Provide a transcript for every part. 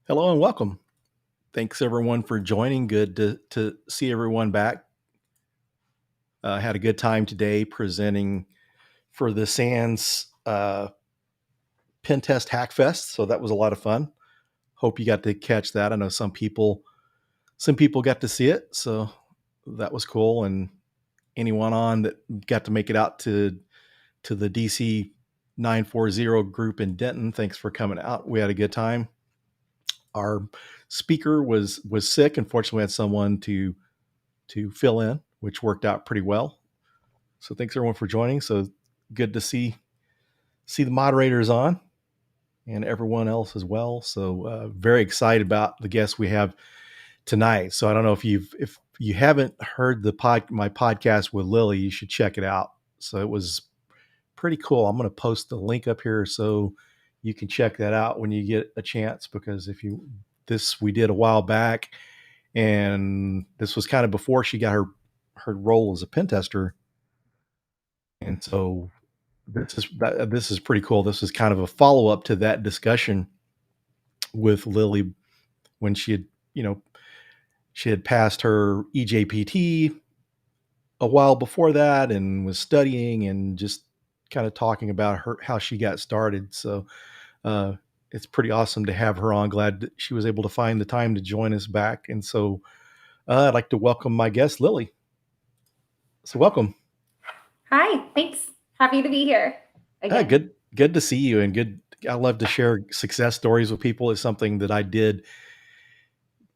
Hello and welcome. Thanks everyone for joining. Good to see everyone back. Had a good time today presenting for the Sands Pen Test Hack Fest, so that was a lot of fun. Hope you got to catch that. I know some people got to see it, so that was cool. And anyone on that got to make it out to the DC 940 group in Denton, thanks for coming out. We had a good time. Our speaker was sick. Unfortunately, we had someone to fill in, which worked out pretty well. So thanks everyone for joining. So good to see the moderators on and everyone else as well. So very excited about the guests we have tonight. So I don't know if you haven't heard my podcast with Lily, you should check it out. So it was pretty cool. I'm going to post the link up here so you can check that out when you get a chance, because we did a while back, and this was kind of before she got her role as a pen tester. And so this is pretty cool. This is kind of a follow up to that discussion with Lily when she had passed her EJPT a while before that and was studying and just kind of talking about how she got started. So uh, it's pretty awesome to have her on. Glad that she was able to find the time to join us back. And so I'd like to welcome my guest, Lily. So welcome. Hi, thanks. Happy to be here again. Good to see you, and good. I love to share success stories with people. It's something that I did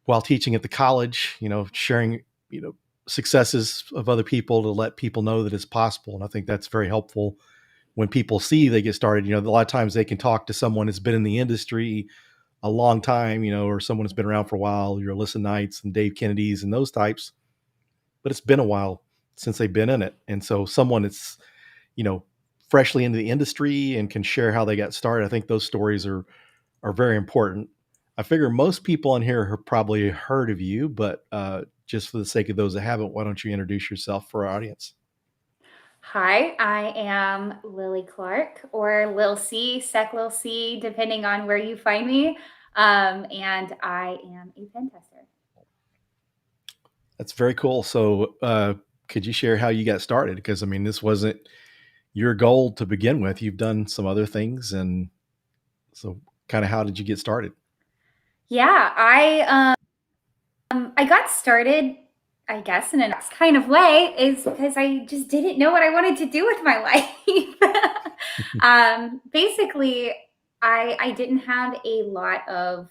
while teaching at the college, sharing, successes of other people to let people know that it's possible. And I think that's very helpful when people see they get started. A lot of times they can talk to someone that's been in the industry a long time, or someone that's been around for a while, your Alyssa Knights and Dave Kennedys and those types, but it's been a while since they've been in it. And so someone that's, you know, freshly into the industry and can share how they got started, I think those stories are very important. I figure most people on here have probably heard of you, but just for the sake of those that haven't, why don't you introduce yourself for our audience? Hi, I am Lily Clark, or Lil C, Sec Lil C, depending on where you find me. And I am a pen tester. That's very cool. So could you share how you got started? Because I mean, this wasn't your goal to begin with. You've done some other things, and so kind of how did you get started? Yeah, I got started, I guess, in a nice kind of way, is because I just didn't know what I wanted to do with my life. Basically, I didn't have a lot of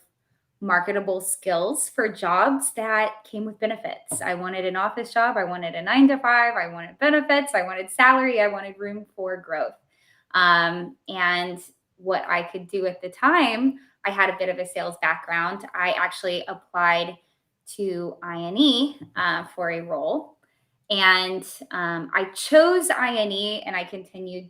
marketable skills for jobs that came with benefits. I wanted an office job. I wanted a 9 to 5. I wanted benefits. I wanted salary. I wanted room for growth. And what I could do at the time, I had a bit of a sales background. I actually applied to INE for a role. And I chose INE, and I continued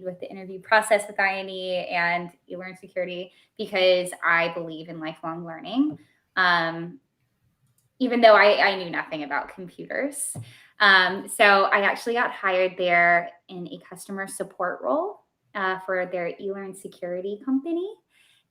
with the interview process with INE and eLearn Security because I believe in lifelong learning, um, even though I knew nothing about computers. So I actually got hired there in a customer support role for their eLearn Security company.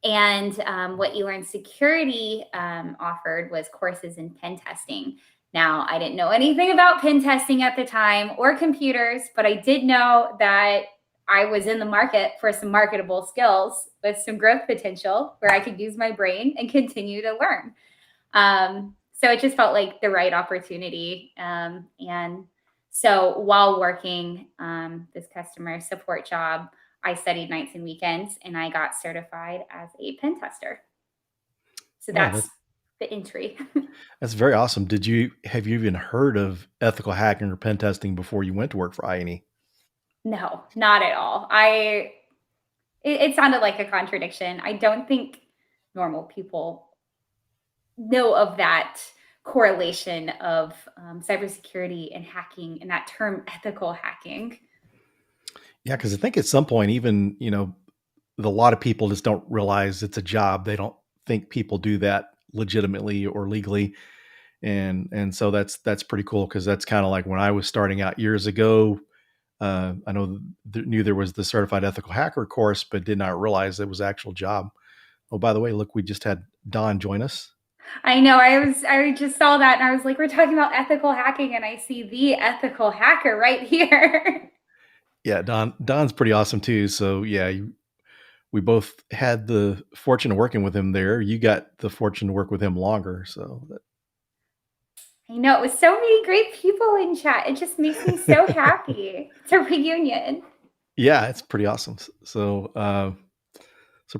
And what eLearn Security offered was courses in pen testing. Now, I didn't know anything about pen testing at the time or computers, but I did know that I was in the market for some marketable skills with some growth potential where I could use my brain and continue to learn. So it just felt like the right opportunity. And so while working this customer support job, I studied nights and weekends, and I got certified as a pen tester. So Oh, that's the entry. that's very awesome. Have you even heard of ethical hacking or pen testing before you went to work for INE? No, not at all. It sounded like a contradiction. I don't think normal people know of that correlation of cybersecurity and hacking and that term ethical hacking. Yeah, because I think at some point, even a lot of people just don't realize it's a job. They don't think people do that legitimately or legally, and so that's pretty cool, because that's kind of like when I was starting out years ago. I know knew there was the certified ethical hacker course, but did not realize it was an actual job. Oh, by the way, look, we just had Don join us. I know. I just saw that and I was like, we're talking about ethical hacking, and I see the ethical hacker right here. Yeah, Don's pretty awesome too. So yeah, we both had the fortune of working with him there. You got the fortune to work with him longer. So I know, it was so many great people in chat. It just makes me so happy. It's a reunion. yeah, it's pretty awesome. So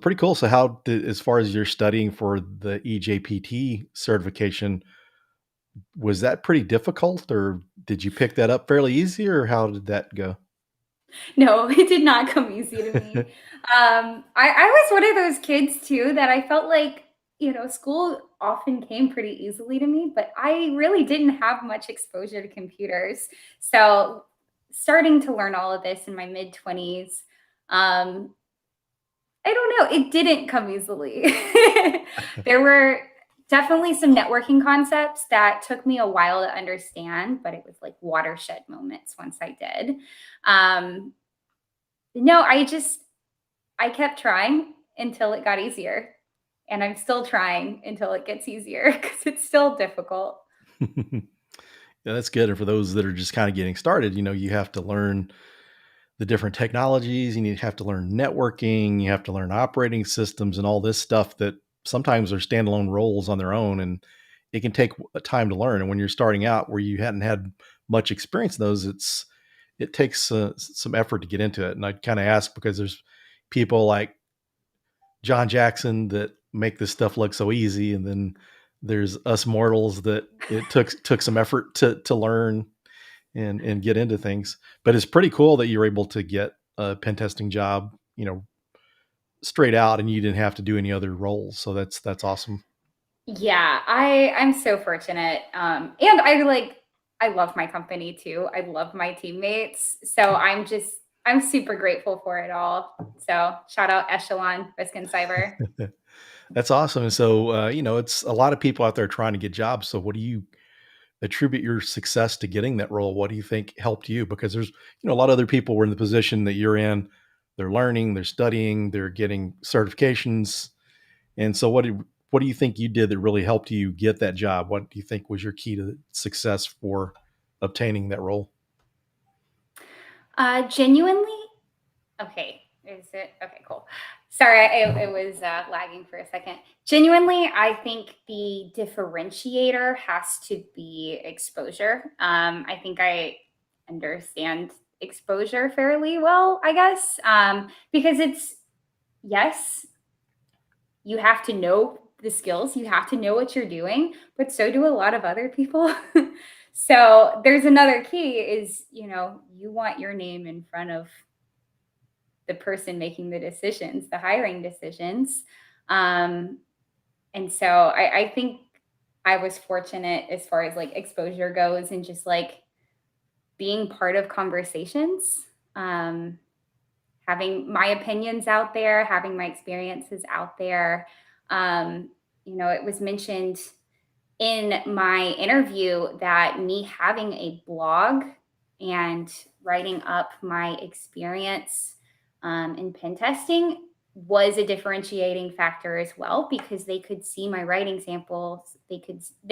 pretty cool. So how did, as far as you're studying for the EJPT certification, was that pretty difficult, or did you pick that up fairly easy, or how did that go? No, it did not come easy to me. I was one of those kids too that I felt like, school often came pretty easily to me, but I really didn't have much exposure to computers. So starting to learn all of this in my mid 20s, um, I don't know, it didn't come easily. There were definitely some networking concepts that took me a while to understand, but it was like watershed moments once I did. Um, no, I kept trying until it got easier, and I'm still trying until it gets easier because it's still difficult. Yeah, that's good. And for those that are just kind of getting started, you have to learn the different technologies. You have to learn networking. You have to learn operating systems and all this stuff that sometimes are standalone roles on their own, and it can take a time to learn. And when you're starting out, where you hadn't had much experience in those, it takes some effort to get into it. And I kind of ask because there's people like John Jackson that make this stuff look so easy, and then there's us mortals that it took some effort to learn and get into things. But it's pretty cool that you're able to get a pen testing job, straight out, and you didn't have to do any other roles. So that's awesome. Yeah, I'm so fortunate. And I love my company too. I love my teammates. So I'm super grateful for it all. So shout out Echelon, Risk and Cyber. That's awesome. And so, it's a lot of people out there trying to get jobs. So, what do you attribute your success to getting that role? What do you think helped you? Because there's, a lot of other people were in the position that you're in. They're learning, they're studying, they're getting certifications. And so, what do you think you did that really helped you get that job? What do you think was your key to success for obtaining that role? Genuinely, okay. Is it okay? Cool. Sorry, it was lagging for a second. Genuinely, I think the differentiator has to be exposure. I think I understand exposure fairly well, I guess, because it's yes, you have to know the skills, you have to know what you're doing, but so do a lot of other people. So there's another key is, you want your name in front of the person making the decisions, the hiring decisions. Um, and so I think I was fortunate as far as like exposure goes and just like being part of conversations, um, having my opinions out there, having my experiences out there. Um, it was mentioned in my interview that me having a blog and writing up my experience in pen testing was a differentiating factor as well because they could see my writing samples. They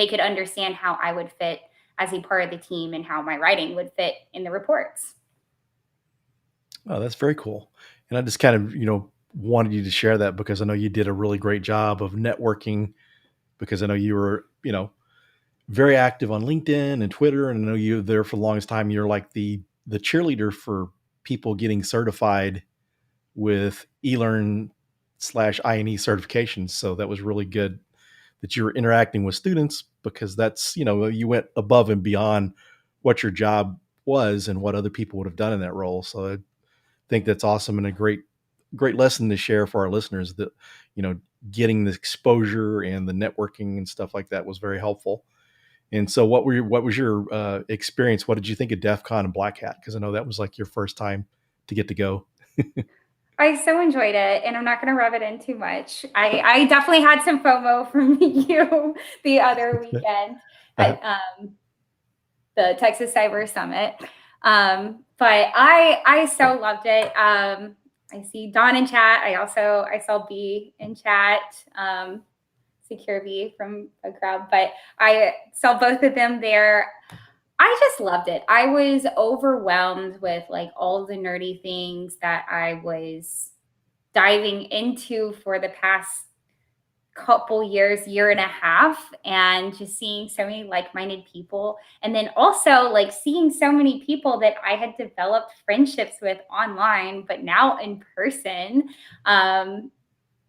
could understand how I would fit as a part of the team and how my writing would fit in the reports. Oh, that's very cool. And I just kind of, wanted you to share that because I know you did a really great job of networking because I know you were, very active on LinkedIn and Twitter, and I know you were there for the longest time. You're like the cheerleader for people getting certified with eLearn/INE certifications. So that was really good that you were interacting with students because that's, you went above and beyond what your job was and what other people would have done in that role. So I think that's awesome and a great lesson to share for our listeners that, you know, getting the exposure and the networking and stuff like that was very helpful. And so what was your experience? What did you think of DEF CON and Black Hat? Because I know that was like your first time to get to go. I so enjoyed it, and I'm not going to rub it in too much. I definitely had some FOMO from you the other weekend at the Texas Cyber Summit, but I so loved it. I see Dawn in chat. I saw B in chat. Secure B from a crowd, but I saw both of them there. I just loved it. I was overwhelmed with like all the nerdy things that I was diving into for the past couple years, year and a half, and just seeing so many like-minded people. And then also like seeing so many people that I had developed friendships with online, but now in person. Um,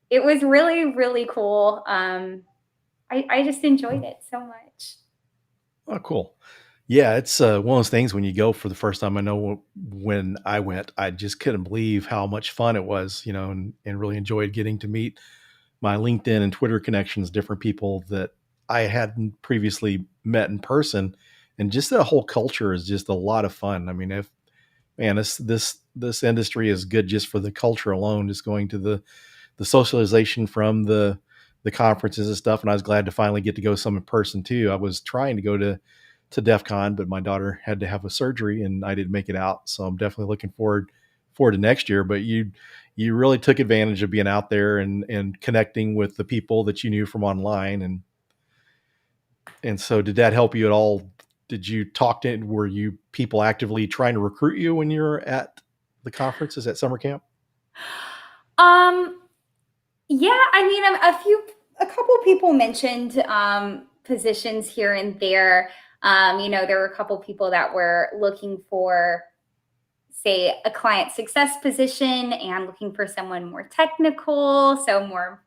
it was really, really cool. I just enjoyed it so much. Oh, cool. Yeah, it's one of those things when you go for the first time. I know when I went, I just couldn't believe how much fun it was, and really enjoyed getting to meet my LinkedIn and Twitter connections, different people that I hadn't previously met in person. And just the whole culture is just a lot of fun. I mean, if man, this industry is good just for the culture alone, just going to the socialization from the conferences and stuff. And I was glad to finally get to go some in person too. I was trying to go to DEF CON, but my daughter had to have a surgery and I didn't make it out. So I'm definitely looking forward to next year. But you really took advantage of being out there and connecting with the people that you knew from online. And so did that help you at all? Did you talk to were you people actively trying to recruit you when you were at the conferences at summer camp? Um, yeah, I mean, a couple people mentioned positions here and there. There were a couple people that were looking for, say, a client success position and looking for someone more technical, so more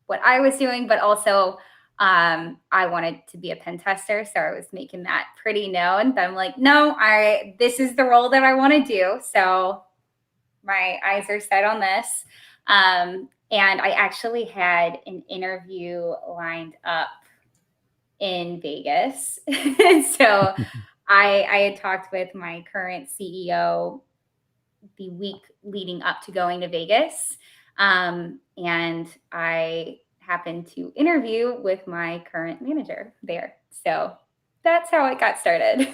what I was doing, but also I wanted to be a pen tester, so I was making that pretty known. But I'm like, no, I this is the role that I want to do. So my eyes are set on this. And I actually had an interview lined up in Vegas. So I had talked with my current CEO the week leading up to going to Vegas. And I happened to interview with my current manager there. So that's how it got started.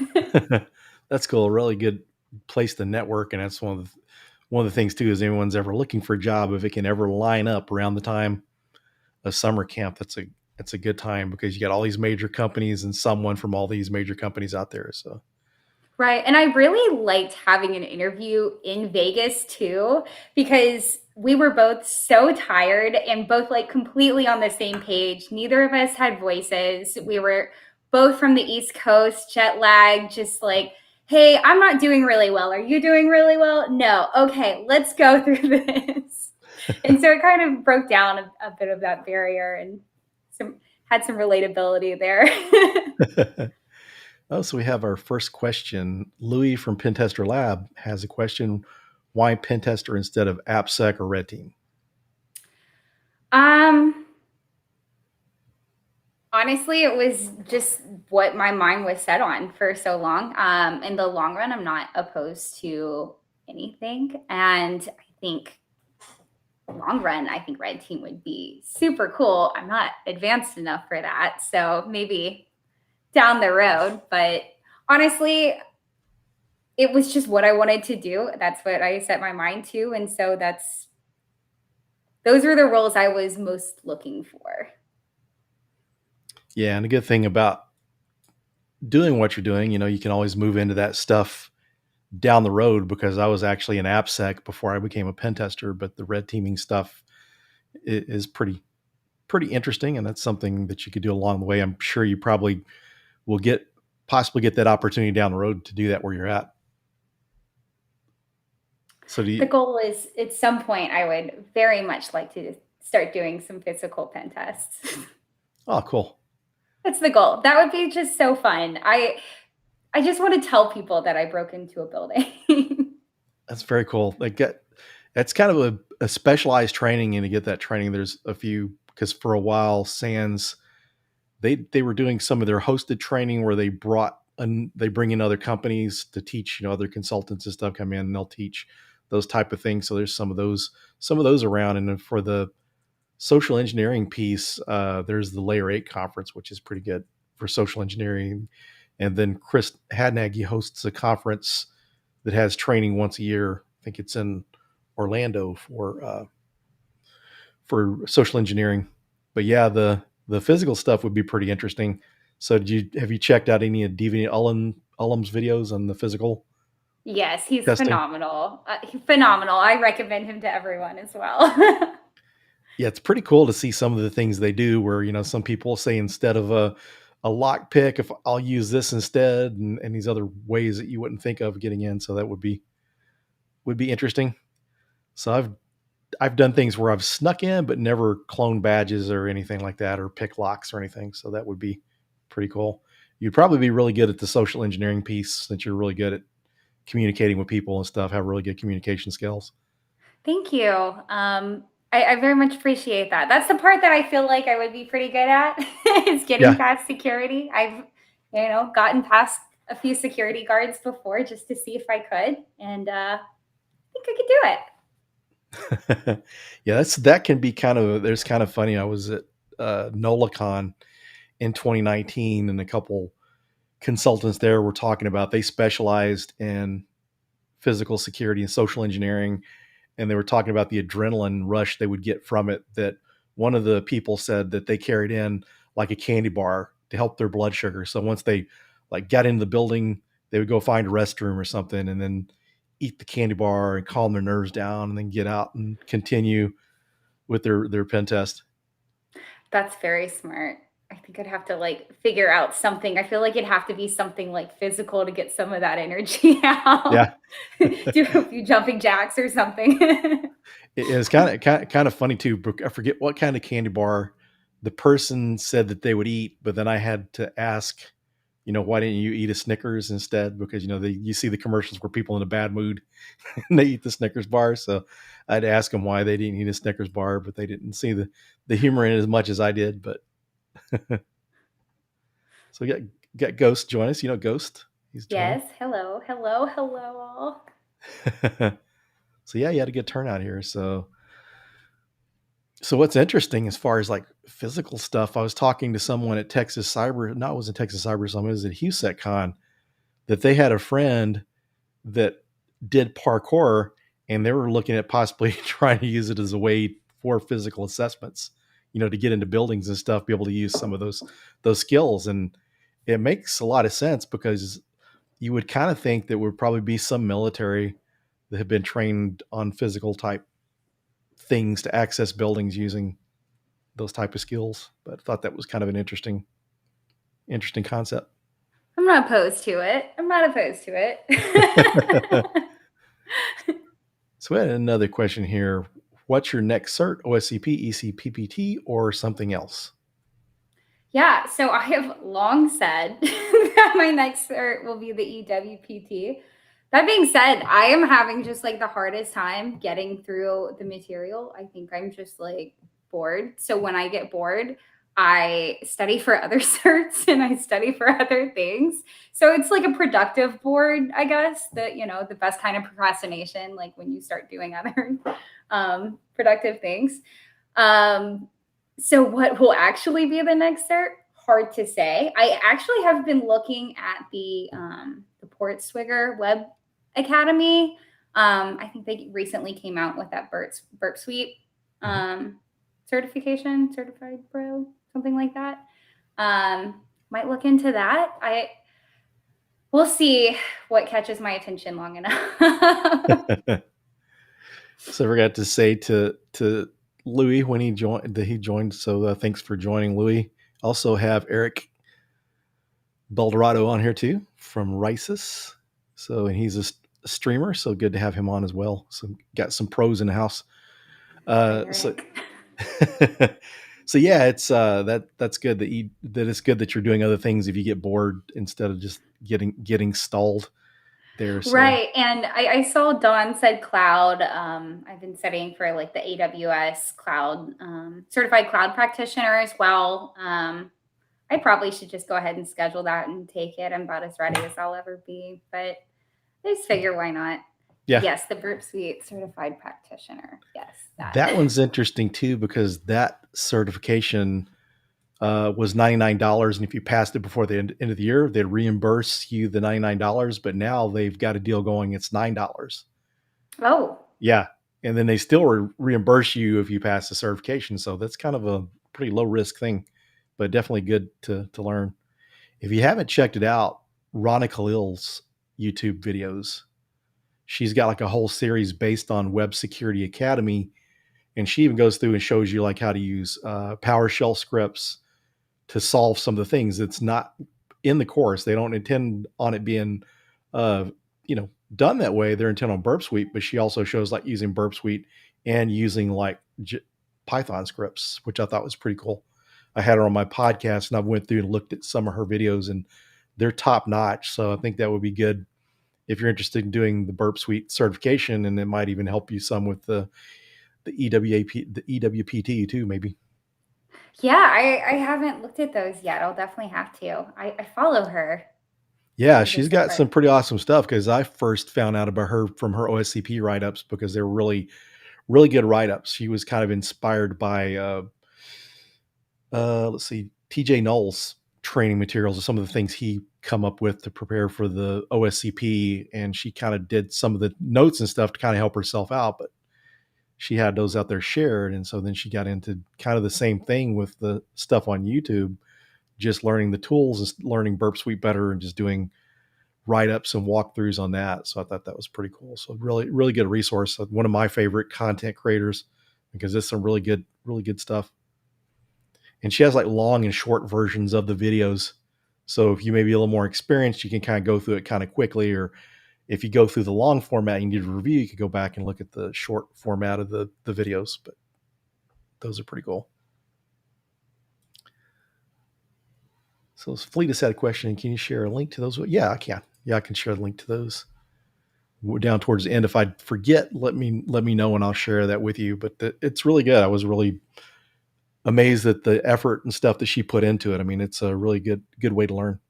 That's cool. A really good place to network, and that's one of the things too is anyone's ever looking for a job, if it can ever line up around the time of summer camp, that's a good time because you got all these major companies and someone from all these major companies out there. So Right. And I really liked having an interview in Vegas too, because we were both so tired and both like completely on the same page. Neither of us had voices. We were both from the East Coast, jet lag, just like, hey, I'm not doing really well. Are you doing really well? No. Okay, let's go through this. And so it kind of broke down a bit of that barrier and had some relatability there. oh, so we have our first question. Louis from Pentester Lab has a question: why Pentester instead of AppSec or Red Team? um Honestly, it was just what my mind was set on for so long. In the long run, I'm not opposed to anything. And I think long run, I think red team would be super cool. I'm not advanced enough for that. So maybe down the road. But honestly, it was just what I wanted to do. That's what I set my mind to. And so those were the roles I was most looking for. Yeah, and a good thing about doing what you're doing, you can always move into that stuff down the road because I was actually an AppSec before I became a pen tester, but the red teaming stuff is pretty interesting, and that's something that you could do along the way. I'm sure you probably will possibly get that opportunity down the road to do that where you're at. So do The you? goal is at some point I would very much like to start doing some physical pen tests. Oh, cool. That's the goal. That would be just so fun. I just want to tell people that I broke into a building. That's very cool. That's kind of a specialized training, and to get that training, there's a few because for a while, Sands they were doing some of their hosted training where they bring in other companies to teach, other consultants and stuff come in and they'll teach those type of things. So there's some of those around. And then for the social engineering piece, there's the Layer 8 conference, which is pretty good for social engineering. And then Chris Hadnaggy hosts a conference that has training once a year. I think it's in Orlando for social engineering. But yeah, the physical stuff would be pretty interesting. So have you checked out any of Deviant Ullum's videos on the physical Yes, he's testing? phenomenal. Phenomenal. I recommend him to everyone as well. Yeah, it's pretty cool to see some of the things they do where, some people say instead of a lock pick, if I'll use this instead, and these other ways that you wouldn't think of getting in. So that would be interesting. So I've done things where I've snuck in but never cloned badges or anything like that, or pick locks or anything. So that would be pretty cool. You'd probably be really good at the social engineering piece since you're really good at communicating with people and stuff, have really good communication skills. Thank you. I very much appreciate that. That's the part that I feel like I would be pretty good at is getting Yeah. past security. I've, gotten past a few security guards before just to see if I could, and I think I could do it. Yeah, that can be there's kind of funny. I was at NOLACon in 2019, and a couple consultants there were talking about they specialized in physical security and social engineering, and they were talking about the adrenaline rush they would get from it. That one of the people said that they carried in like a candy bar to help their blood sugar. So once they like got into the building, they would go find a restroom or something, and then eat the candy bar and calm their nerves down, and then get out and continue with their pen test. That's very smart. I think I'd have to like figure out something. I feel like it'd have to be something like physical to get some of that energy out. Yeah, Do a few jumping jacks or something. it's kind of funny too. I forget what kind of candy bar the person said that they would eat, but then I had to ask, why didn't you eat a Snickers instead? Because you see the commercials where people in a bad mood and they eat the Snickers bar. So I'd ask them why they didn't eat a Snickers bar, but they didn't see the humor in it as much as I did. But so we got Ghost join us. Ghost, he's joining. Yes. Hello. Hello. Hello all. So yeah, you had a good turnout here. So what's interesting as far as like physical stuff, I was talking to someone at Texas Cyber, no, it wasn't Texas Cyber Summit, it was at HUSECCon, that they had a friend that did parkour, and they were looking at possibly trying to use it as a way for physical assessments, to get into buildings and stuff, be able to use some of those skills. And it makes a lot of sense because you would kind of think there would probably be some military that have been trained on physical type things to access buildings using those type of skills. But I thought that was kind of an interesting concept. I'm not opposed to it. I'm not opposed to it. So we had another question here. What's your next cert? OSCP, ECPPT, or something else? Yeah, so I have long said that my next cert will be the EWPT. That being said, I am having just like the hardest time getting through the material. I think I'm just like bored. So when I get bored, I study for other certs and I study for other things. So it's like a productive bored, I guess, the best kind of procrastination, like when you start doing other productive things. So what will actually be the next cert? Hard to say. I actually have been looking at the Port Swigger Web Academy. I think they recently came out with that Burp Suite certification, certified pro, something like that. Might look into that. We'll see what catches my attention long enough. So I forgot to say to Louis when he joined that he joined. So thanks for joining, Louis. Also have Eric Beldorado on here too from Risis. So and he's a streamer, so good to have him on as well. So got some pros in the house. Hi, So Eric. so yeah, it's that's good that it's good that you're doing other things if you get bored instead of just getting stalled there. So Right. And I saw Dawn said cloud. I've been studying for like the AWS cloud, certified cloud practitioner as well. I probably should just go ahead and schedule that and take it. I'm about as ready as I'll ever be, but I just figure why not? yeah, Yes, the Burp Suite certified practitioner. Yes, that that. one's interesting too because that certification was $99, and if you passed it before the end of the year, they'd reimburse you the $99. But now they've got a deal going; it's $9. Oh, Yeah, and then they still reimburse you if you pass the certification. So that's kind of a pretty low risk thing, but definitely good to learn. If you haven't checked it out, Rana Khalil's YouTube videos, she's got like a whole series based on Web Security Academy, and she even goes through and shows you like how to use PowerShell scripts to solve some of the things that's not in the course. They don't intend on it being, uh, done that way. They're intent on Burp Suite, but she also shows like using Burp Suite and using like Python scripts, which I thought was pretty cool. I had her on my podcast, and I went through and looked at some of her videos, and they're top notch. So I think that would be good if you're interested in doing the Burp Suite certification, and it might even help you some with the EWPT too, maybe. Yeah, I haven't looked at those yet. I'll definitely have to. I follow her. Yeah, I'll she's just got support. some pretty awesome stuff because I first found out about her from her OSCP write ups because they're really, really good write ups. She was kind of inspired by, let's see, TJ Null's training materials and some of the things he come up with to prepare for the OSCP. And she kind of did some of the notes and stuff to kind of help herself out. But she had those out there shared. And so then she got into kind of the same thing with the stuff on YouTube, just learning the tools and learning Burp Suite better and just doing write ups and walkthroughs on that. So I thought that was pretty cool. So really, really good resource. One of my favorite content creators because it's some really good stuff. And she has like long and short versions of the videos. So if you may be a little more experienced, you can kind of go through it kind of quickly. Or if you go through the long format and you need a review, you can go back and look at the short format of the videos. But those are pretty cool. So Fleetus had a question. Can you share a link to those? Yeah, I can. Yeah, I can share a link to those down towards the end. If I forget, let me know and I'll share that with you. But it's really good. I was really amazed at the effort and stuff that she put into it. I mean, it's a really good way to learn.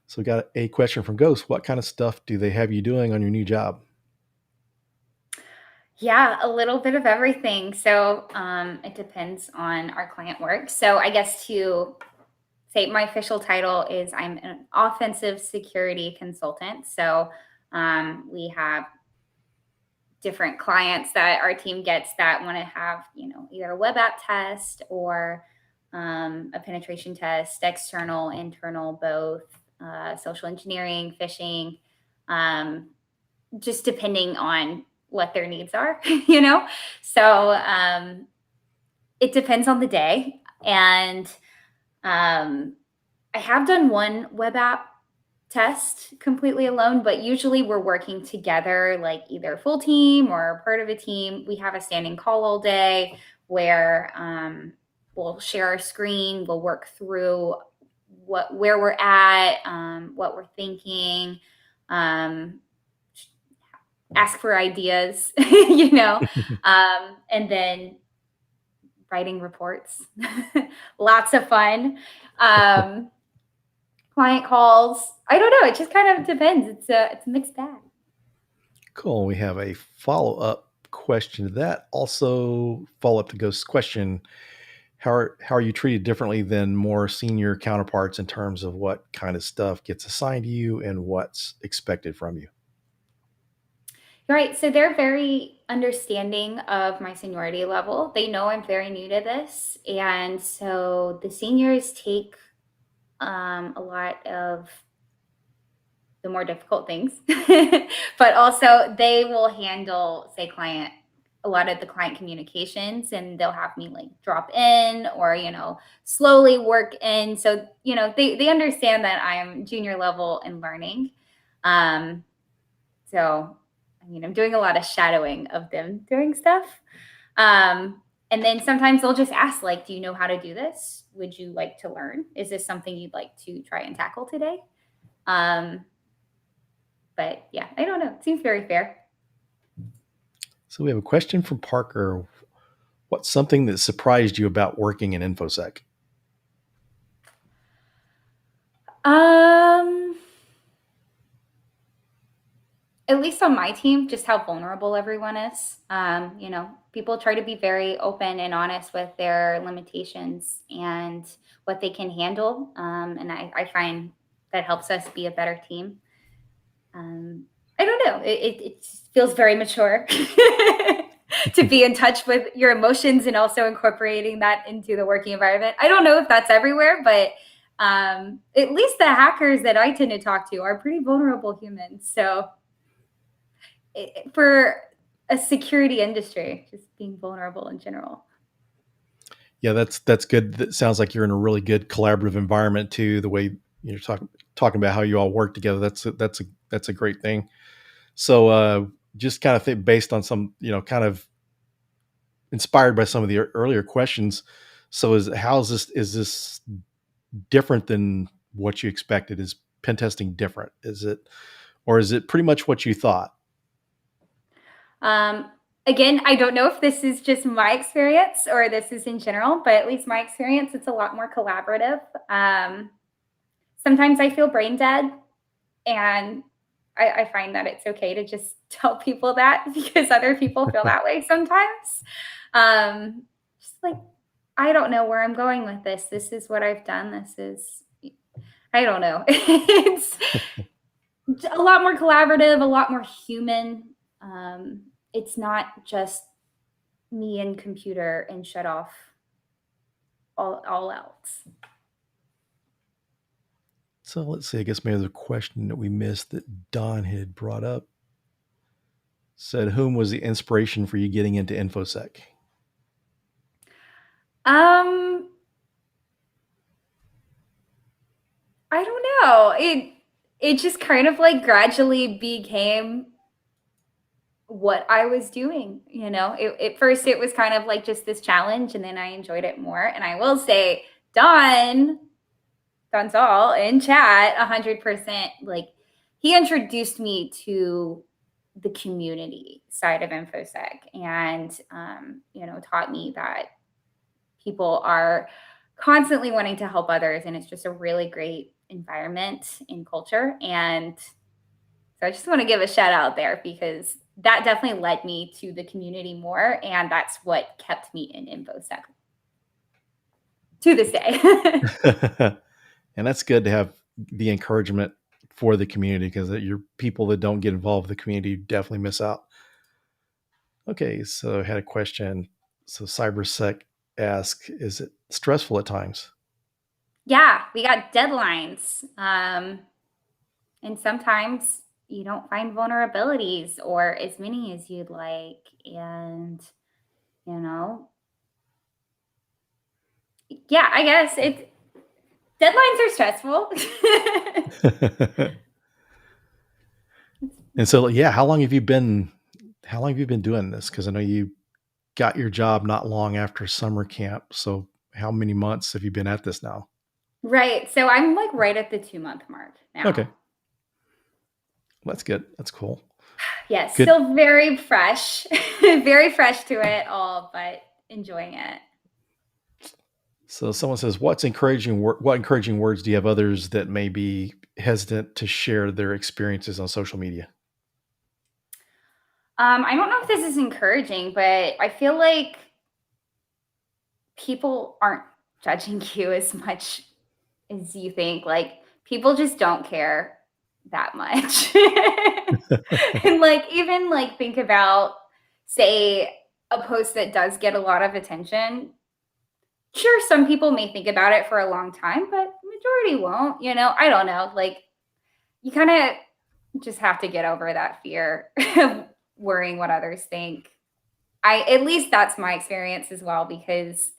So, got a question from Ghost. What kind of stuff do they have you doing on your new job? Yeah, a little bit of everything. So it depends on our client work. So I guess to say my official title is I'm an offensive security consultant. So we have different clients that our team gets that want to have, either a web app test or a penetration test, external, internal, both, social engineering, phishing, um, just depending on what their needs are, you know? So it depends on the day. And I have done one web app test completely alone, but usually we're working together, like either full team or part of a team. We have a standing call all day where we'll share our screen, we'll work through where we're at, what we're thinking, um, ask for ideas, and then writing reports. Lots of fun. Um, Client calls. I don't know. It just kind of depends. It's a mixed bag. Cool. We have a follow up question to that. Also, follow up to Ghost's question. How are you treated differently than more senior counterparts in terms of what kind of stuff gets assigned to you and what's expected from you? Right. So they're very understanding of my seniority level. They know I'm very new to this. And so the seniors take a lot of the more difficult things, but also they will handle, say, a lot of the client communications, and they'll have me like drop in or, slowly work in. So, they understand that I'm junior level and learning. Um, so, I'm doing a lot of shadowing of them doing stuff. And then sometimes they'll just ask, like, do you know how to do this? Would you like to learn? Is this something you'd like to try and tackle today? Um, but yeah, I don't know. It seems very fair. So, we have a question from Parker. What's something that surprised you about working in InfoSec? Um, at least on my team, just how vulnerable everyone is. People try to be very open and honest with their limitations and what they can handle. And I find that helps us be a better team. Um, I don't know. It feels very mature to be in touch with your emotions and also incorporating that into the working environment. I don't know if that's everywhere, but at least the hackers that I tend to talk to are pretty vulnerable humans. So for a security industry, just being vulnerable in general. Yeah, that's good. That sounds like you're in a really good collaborative environment too. The way you're talking about how you all work together, that's a great thing. So, just kind of think based on some, kind of inspired by some of the earlier questions. So, is this different than what you expected? Is pen testing different? Or is it pretty much what you thought? Um, Again, I don't know if this is just my experience or this is in general, but at least my experience, it's a lot more collaborative. Sometimes I feel brain dead, and I find that it's okay to just tell people that because other people feel that way sometimes. Just like, I don't know where I'm going with this. This is what I've done. This is, I don't know. It's a lot more collaborative, a lot more human. It's not just me and computer and shut off all else. So let's see. I guess maybe the question that we missed that Don had brought up said, "Whom was the inspiration for you getting into infosec?" Um, I don't know. It just kind of like gradually became what I was doing. At first it was kind of like just this challenge, and then I enjoyed it more. And I will say, Don's all in chat, 100%. Like, he introduced me to the community side of infosec, and taught me that people are constantly wanting to help others, and it's just a really great environment and culture. And so I just want to give a shout out there because that definitely led me to the community more, and that's what kept me in infosec to this day. And that's good to have the encouragement for the community, because you're people that don't get involved with the community definitely miss out. Okay, so I had a question. So cybersec ask, is it stressful at times? Yeah, we got deadlines. And sometimes you don't find vulnerabilities or as many as you'd like. And, you know, yeah, I guess deadlines are stressful. And so, yeah, how long have you been doing this? Because I know you got your job not long after summer camp. So how many months have you been at this now? Right. So I'm like right at the 2 month mark Okay, now. well, that's good. That's cool. Yes, Good. still very fresh, very fresh to it all, but enjoying it. So someone says, what encouraging words do you have others that may be hesitant to share their experiences on social media? I don't know if this is encouraging, but I feel like people aren't judging you as much as you think. Like, people just don't care that much. And like, even like, think about, say, a post that does get a lot of attention. Sure, some people may think about it for a long time, but the majority won't. I don't know. Like, you kind of just have to get over that fear of worrying what others think. At least that's my experience as well, because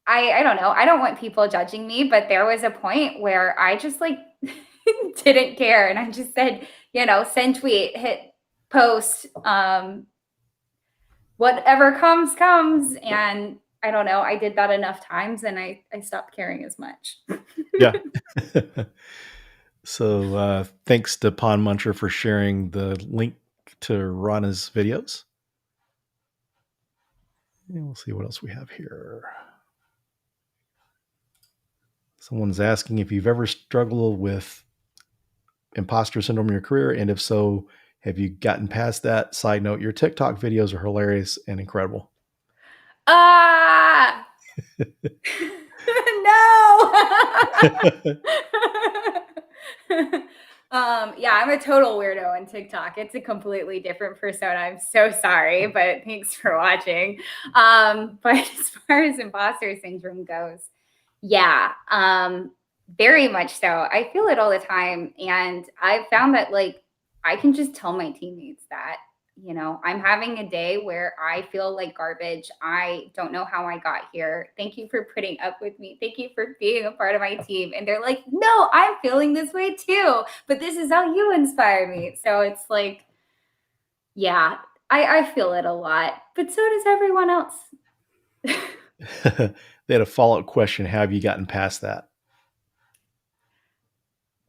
I don't know. I don't want people judging me, but there was a point where I just like didn't care, and I just said, send tweet, hit post, whatever comes. And I don't know. I did that enough times, and I stopped caring as much. Yeah. So thanks to Pond Muncher for sharing the link to Rana's videos. And we'll see what else we have here. Someone's asking if you've ever struggled with imposter syndrome in your career, and if so, have you gotten past that? Side note, your TikTok videos are hilarious and incredible. Ah, no. Yeah, I'm a total weirdo on TikTok. It's a completely different persona. I'm so sorry, but thanks for watching. But as far as imposter syndrome goes, yeah, very much so. I feel it all the time. And I've found that like I can just tell my teammates that, I'm having a day where I feel like garbage. I don't know how I got here. Thank you for putting up with me. Thank you for being a part of my team. And they're like, no, I'm feeling this way too. But this is how you inspire me. So it's like, yeah, I feel it a lot. But so does everyone else. They had a follow-up question. Have you gotten past that?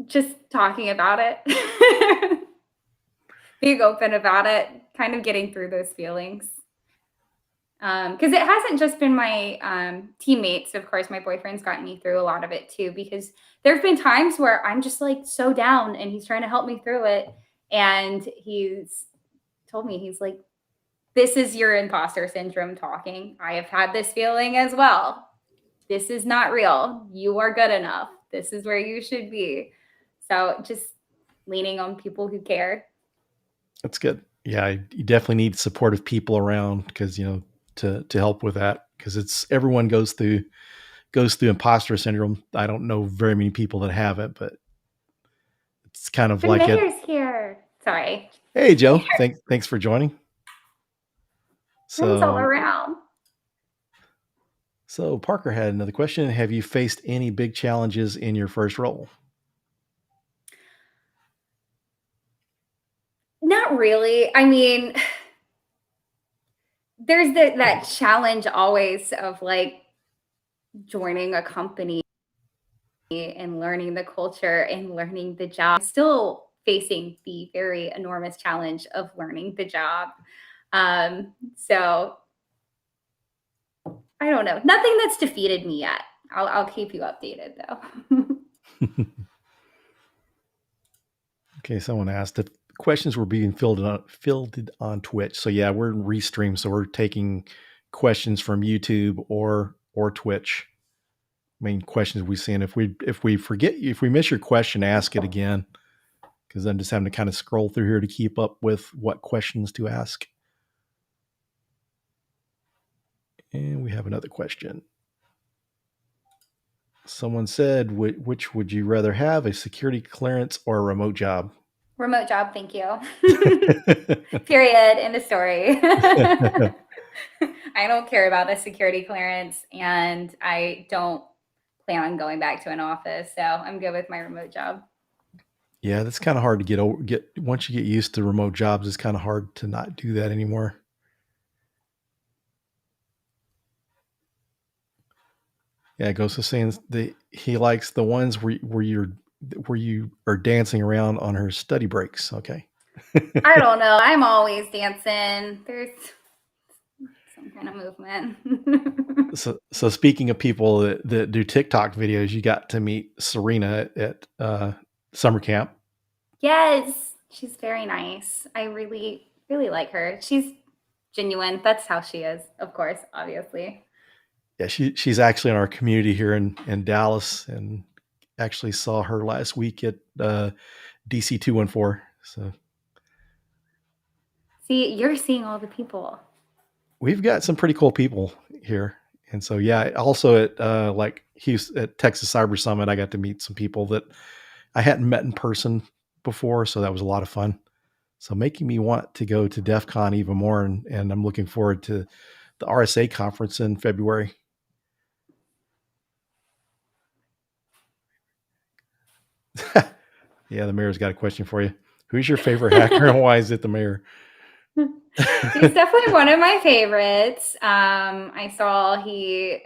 Just talking about it. Being open about it, kind of getting through those feelings. Because it hasn't just been my teammates. Of course, my boyfriend's gotten me through a lot of it too. Because there have been times where I'm just like so down, and he's trying to help me through it. And he's told me, he's like, "This is your imposter syndrome talking. I have had this feeling as well. This is not real. You are good enough. This is where you should be." So just leaning on people who care. That's good. Yeah, you definitely need supportive people around because to help with that because it's everyone goes through imposter syndrome. I don't know very many people that have it, but it's kind of The like it. mayor's here. Sorry. Hey, Joe, thanks for joining. Friends all So, around. so Parker had another question. Have you faced any big challenges in your first role? Not really. I mean, there's that challenge always of like joining a company and learning the culture and learning the job. Still facing the very enormous challenge of learning the job. So I don't know. Nothing that's defeated me yet. I'll keep you updated though. Okay, someone asked if questions were being fielded on Twitch. So yeah, we're in restream, so we're taking questions from YouTube or Twitch. I mean, questions we see, and if we miss your question, ask it again because I'm just having to kind of scroll through here to keep up with what questions to ask. And we have another question. Someone said, which would you rather have, a security clearance or a remote job? Remote job, thank you. Period. End of story. I don't care about the security clearance, and I don't plan on going back to an office. So I'm good with my remote job. Yeah, that's kind of hard to get once you get used to remote jobs. It's kind of hard to not do that anymore. Yeah, Ghost was saying he likes the ones where you are dancing around on her study breaks. Okay. I don't know. I'm always dancing. There's some kind of movement. So speaking of people that do TikTok videos, you got to meet Serena at summer camp. Yes, she's very nice. I really, really like her. She's genuine. That's how she is, of course, obviously. Yeah, she's actually in our community here in Dallas, and actually saw her last week at DC 214. So See, you're seeing all the people. we've got some pretty cool people here. And so, yeah, also at like Houston, at Texas Cyber Summit, I got to meet some people that I hadn't met in person before. So that was a lot of fun. So making me want to go to DEF CON even more. And I'm looking forward to the RSA conference in February. Yeah, the mayor's got a question for you. Who's your favorite hacker and why is it the mayor? He's definitely one of my favorites. I saw he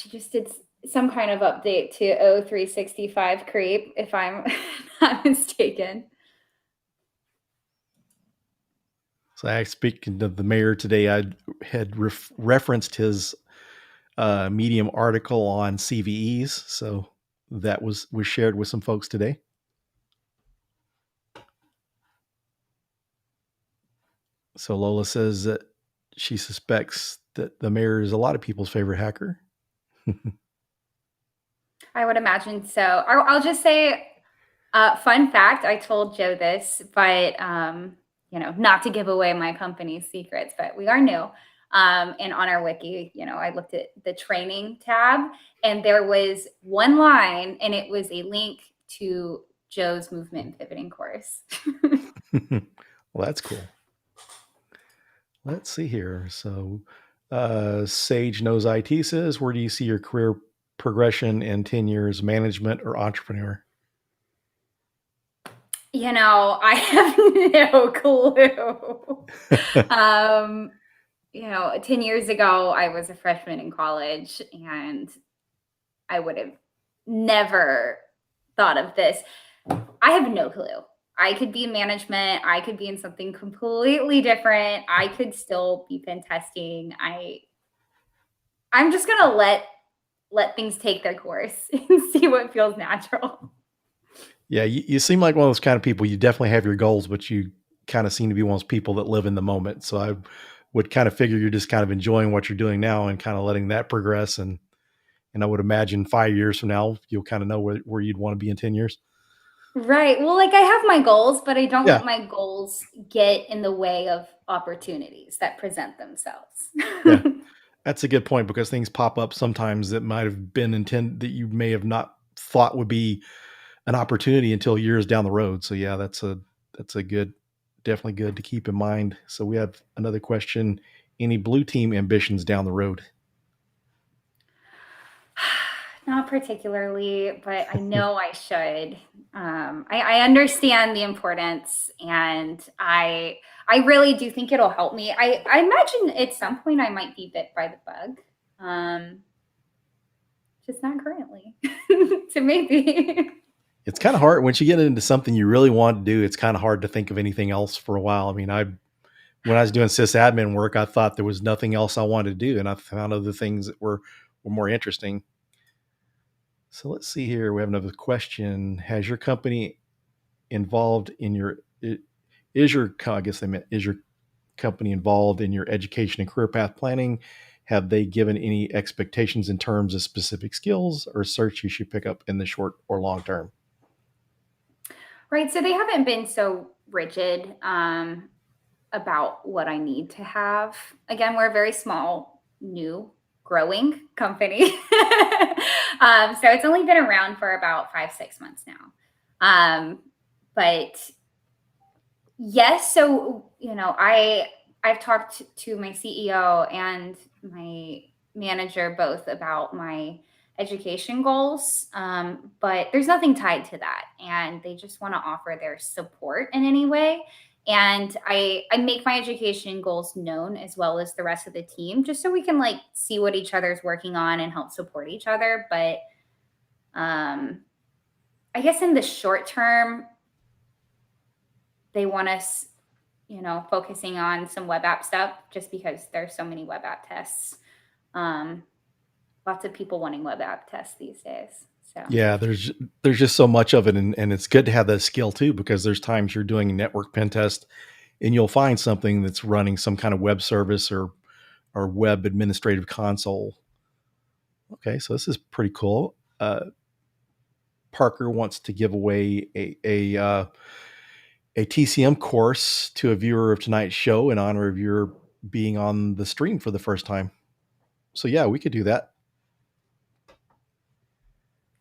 just did some kind of update to O365 Creep, if I'm not mistaken. So I speaking of the mayor today, I had referenced his Medium article on CVEs. So that was shared with some folks today. So Lola says that she suspects that the mayor is a lot of people's favorite hacker. I would imagine so. I'll just say Fun fact, I told Joe this, but not to give away my company's secrets, but we are new. And on our wiki, I looked at the training tab, and there was one line, and it was a link to Joe's movement and pivoting course. Well, that's cool. Let's see here. So, Sage Knows IT says, where do you see your career progression in 10 years, management or entrepreneur? I have no clue. um, 10 years ago, I was a freshman in college, and I would have never thought of this. I have no clue. I could be in management. I could be in something completely different. I could still be pen testing. I'm just gonna let things take their course and see what feels natural. Yeah, you seem like one of those kind of people. You definitely have your goals, but you kind of seem to be one of those people that live in the moment. So I would kind of figure you're just kind of enjoying what you're doing now and kind of letting that progress. And I would imagine 5 years from now, you'll kind of know where you'd want to be in 10 years. Right. Well, like I have my goals, but I don't Yeah. let my goals get in the way of opportunities that present themselves. Yeah. That's a good point because things pop up sometimes that might have been intended that you may have not thought would be an opportunity until years down the road. So yeah, that's a good, definitely good to keep in mind. So we have another question. Any blue team ambitions down the road? Not particularly, but I know I should. I understand the importance, and I really do think it'll help me. I imagine at some point I might be bit by the bug, um, just not currently. So maybe. It's kind of hard once you get into something you really want to do. It's kind of hard to think of anything else for a while. I mean, when I was doing sysadmin work, I thought there was nothing else I wanted to do, and I found other things that were more interesting. So let's see here. We have another question. Has your company involved in your is your I guess they meant is your company involved in your education and career path planning? Have they given any expectations in terms of specific skills or certs you should pick up in the short or long term? Right. So they haven't been so rigid about what I need to have. Again, we're a very small, new, growing company. So it's only been around for about 5, 6 months now. But yes, so I've talked to my CEO and my manager both about my education goals, but there's nothing tied to that, and they just want to offer their support in any way. And I make my education goals known as well as the rest of the team, just so we can like see what each other's working on and help support each other. But um, I guess in the short term, they want us focusing on some web app stuff just because there's so many web app tests. Um, Lots of people wanting web app tests these days. So, Yeah, there's just so much of it, and it's good to have that skill too because there's times you're doing a network pen test and you'll find something that's running some kind of web service or web administrative console. Okay, so this is pretty cool. Parker wants to give away a TCM course to a viewer of tonight's show in honor of your being on the stream for the first time. So yeah, we could do that.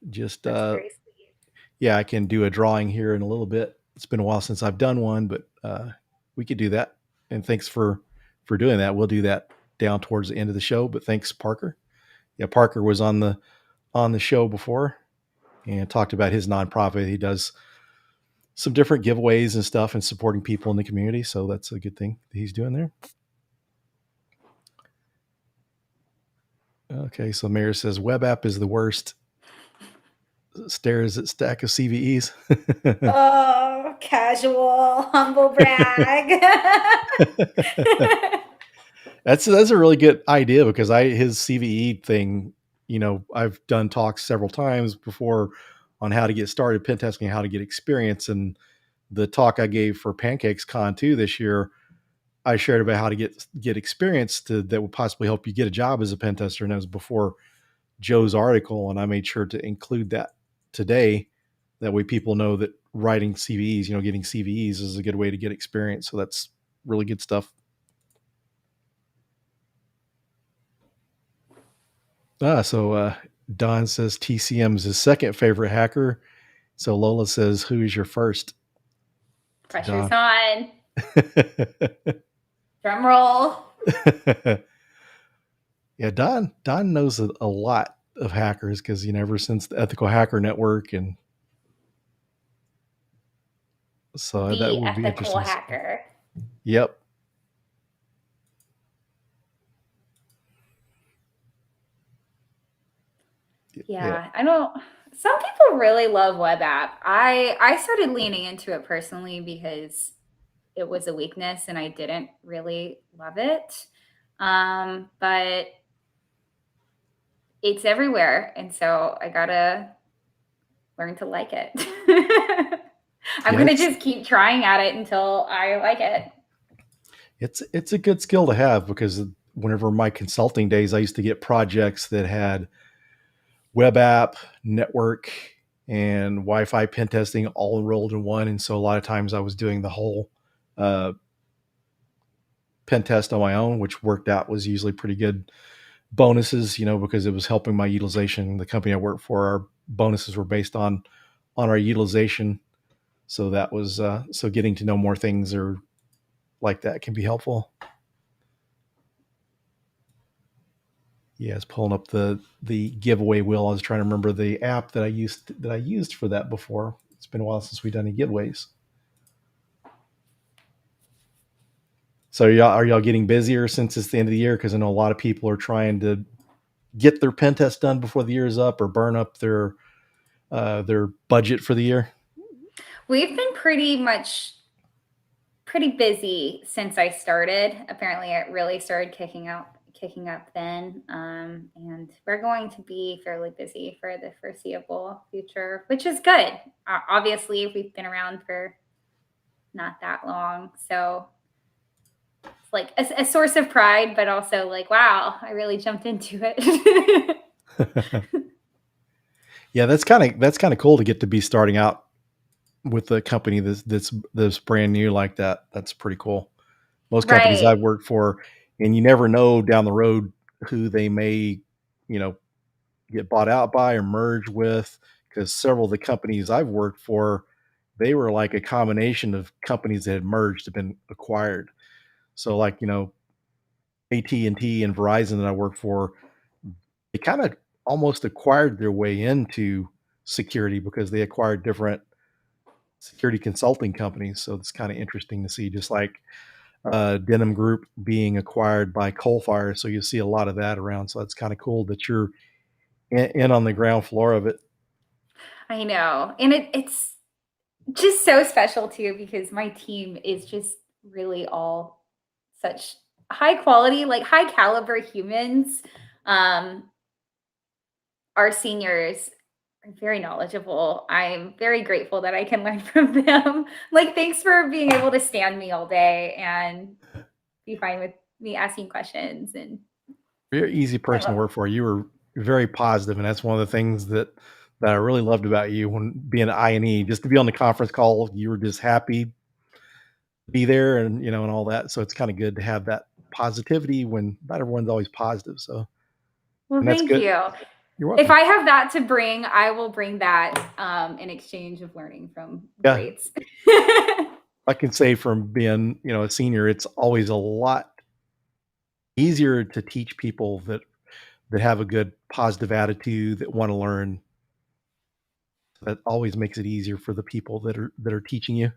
Just that's very sweet. yeah, I can do a drawing here in a little bit. It's been a while since I've done one, but we could do that. And thanks for doing that. We'll do that down towards the end of the show. But thanks, Parker. Yeah, Parker was on the show before and talked about his nonprofit. He does some different giveaways and stuff and supporting people in the community. So that's a good thing that he's doing there. Okay, so Mayor says web app is the worst. Stares at stack of CVEs. Oh, casual, humble brag. That's a really good idea because his CVE thing, I've done talks several times before on how to get started pen testing, how to get experience, and the talk I gave for Pancakes Con 2 this year, I shared about how to get experience that would possibly help you get a job as a pen tester, and that was before Joe's article, and I made sure to include that today That way people know that writing CVEs, getting CVEs is a good way to get experience. So that's really good stuff. So Don says TCM is his second favorite hacker. So Lola says, who is your first? Pressure's Don. on. Drum roll. Yeah, Don knows a lot of hackers because ever since the Ethical Hacker Network, and so that The would be ethical interesting. hacker. Yep. Yeah, I don't. Some people really love web app. I started leaning into it personally because it was a weakness and I didn't really love it. But it's everywhere, and so I gotta learn to like it. I'm Yeah, gonna just keep trying at it until I like it. it's a good skill to have because whenever my consulting days, I used to get projects that had web app, network, and Wi-Fi pen testing all enrolled in one. And so a lot of times I was doing the whole uh, pen test on my own, which worked out, was usually pretty good bonuses, because it was helping my utilization. The company I worked for, our bonuses were based on our utilization. So that was so getting to know more things or like that can be helpful. Yes, pulling up the giveaway wheel. I was trying to remember the app that I used for that before. It's been a while since we've done any giveaways. So are y'all getting busier since it's the end of the year? Because I know a lot of people are trying to get their pen test done before the year is up or burn up their budget for the year. We've been pretty busy since I started. Apparently, it really started kicking up then, and we're going to be fairly busy for the foreseeable future, which is good. Obviously, we've been around for not that long, so it's like a source of pride, but also like, wow, I really jumped into it. Yeah, that's kind of cool to get to be starting out with a company that's brand new like that. That's pretty cool. Most companies Right. I've worked for, and you never know down the road who they may, you know, get bought out by or merge with. Because several of the companies I've worked for, they were like a combination of companies that had merged, have been acquired. So like AT&T and Verizon that I work for, they kind of almost acquired their way into security because they acquired different security consulting companies. So it's kind of interesting to see, just like Denim Group being acquired by Coalfire. So you see a lot of that around. So it's kind of cool that you're in on the ground floor of it. I know. And it's just so special too because my team is just really all such high quality, like high caliber humans. Um, our seniors are very knowledgeable. I'm very grateful that I can learn from them. Like, thanks for being able to stand me all day and be fine with me asking questions. And You're an easy I person to love work for. You were very positive, and that's one of the things that I really loved about you when being an I&E. Just to be on the conference call, you were just happy to be there, and and all that. So it's kind of good to have that positivity when not everyone's always positive. So well, and that's thank good. you. You're If welcome. I have that to bring, I will bring that in exchange of learning from Yeah, greats. I can say from being a senior, it's always a lot easier to teach people that have a good positive attitude that want to learn. That always makes it easier for the people that are teaching you.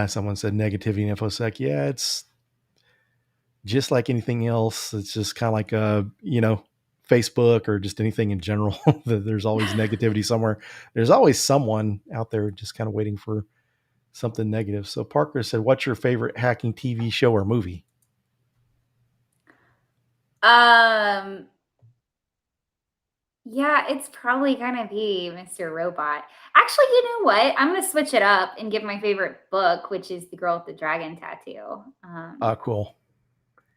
Someone said negativity in infosec. Yeah, it's just like anything else. It's just kind of like Facebook or just anything in general. There's always negativity somewhere. There's always someone out there just kind of waiting for something negative. So Parker said, "What's your favorite hacking TV show or movie?" um, yeah, it's probably gonna be Mr. Robot. Actually, you know what? I'm gonna switch it up and give my favorite book, which is The Girl with the Dragon Tattoo. Cool.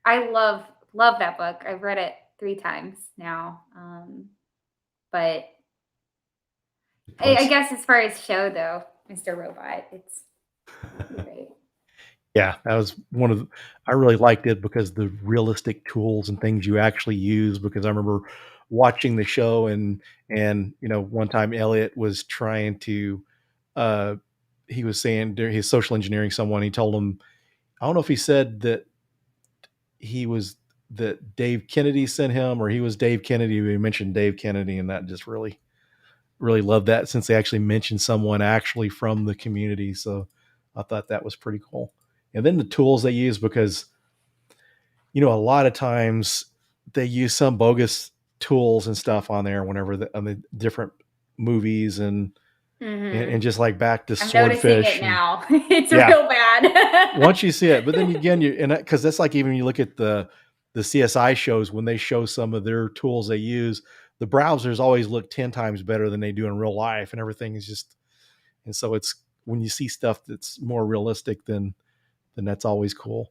I love that book. I've read it 3 times now. But I Close. guess as far as show though, Mr. Robot, it's great. Yeah, that was one of the, I really liked it because the realistic tools and things you actually use. Because I remember watching the show, and one time Elliot was trying to, uh, he was saying he's social engineering someone. He told him, I don't know if he said that he was that Dave Kennedy sent him or he was Dave Kennedy. We mentioned Dave Kennedy, and that just really loved that since they actually mentioned someone actually from the community. So I thought that was pretty cool. And then the tools they use, because a lot of times they use some bogus tools and stuff on there whenever on the different movies, and Hmm. just like back to I'm noticing it Swordfish. And now. It's yeah, real bad. once you see it, but then again, and because that's like, even you look at the CSI shows, when they show some of their tools they use, the browsers always look 10 times better than they do in real life, and everything is just, and so it's, when you see stuff that's more realistic, then that's always cool.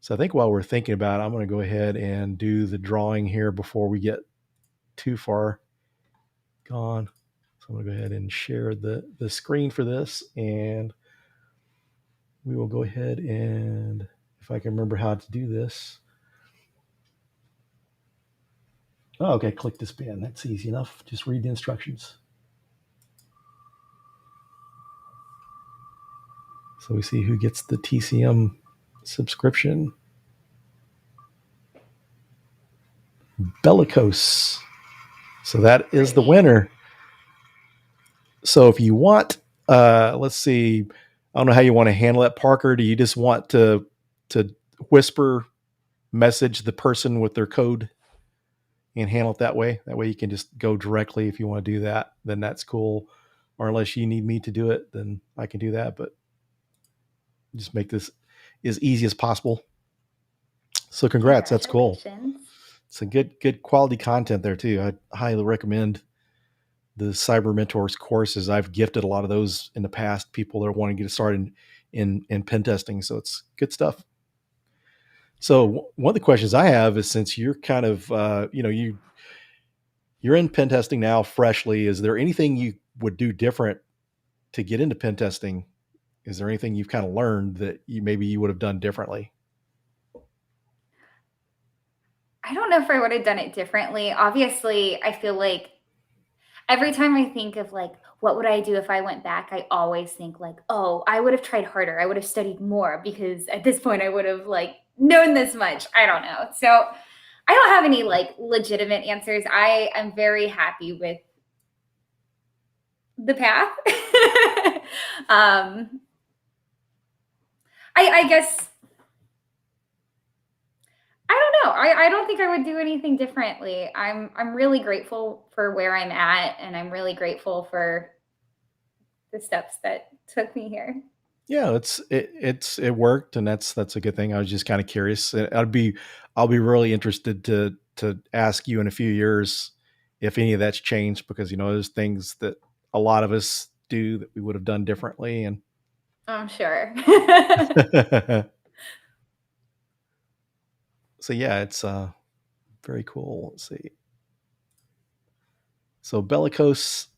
So I think while we're thinking about it, I'm going to go ahead and do the drawing here before we get too far gone. So I'm going to go ahead and share the screen for this, and we will go ahead and, if I can remember how to do this. Oh, okay, click this pen. That's easy enough. Just read the instructions. So we see who gets the TCM subscription. Bellicose. So that is Great the name. winner. So if you want, let's see, I don't know how you want to handle it, Parker. Do you just want to whisper message the person with their code and handle it that way? That way you can just go directly. If you want to do that, then that's cool. Or unless you need me to do it, then I can do that. But just make this as easy as possible. So congrats, that's cool. Congratulations. It's a good quality content there too. I highly recommend the Cyber Mentors courses. I've gifted a lot of those in the past. People that are wanting to get started in pen testing, so it's good stuff. So one of the questions I have is, since you're kind of you're in pen testing now freshly, is there anything you would do different to get into pen testing? Is there anything you've kind of learned that you would have done differently? I don't know if I would have done it differently. Obviously, I feel like every time I think of like, what would I do if I went back? I always think like, oh, I would have tried harder. I would have studied more because at this point I would have like known this much. I don't know. So I don't have any like legitimate answers. I am very happy with the path. um, I guess I don't know. I don't think I would do anything differently. I'm really grateful for where I'm at, and I'm really grateful for the steps that took me here. Yeah, it worked, and that's a good thing. I was just kind of curious. I'll be really interested to ask you in a few years if any of that's changed, because there's things that a lot of us do that we would have done differently. And I'm sure. so yeah, it's very cool. Let's see. So Bellicose,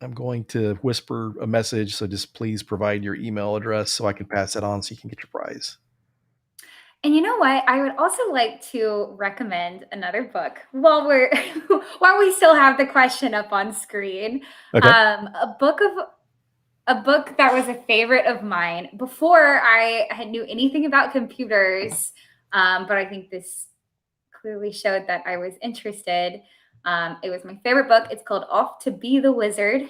I'm going to whisper a message. So just please provide your email address so I can pass it on so you can get your prize. And you know what? I would also like to recommend another book while we're while we still have the question up on screen. Okay. A book of a book that was a favorite of mine before I had knew anything about computers. But I think this clearly showed that I was interested. It was my favorite book. It's called Off to Be the Wizard.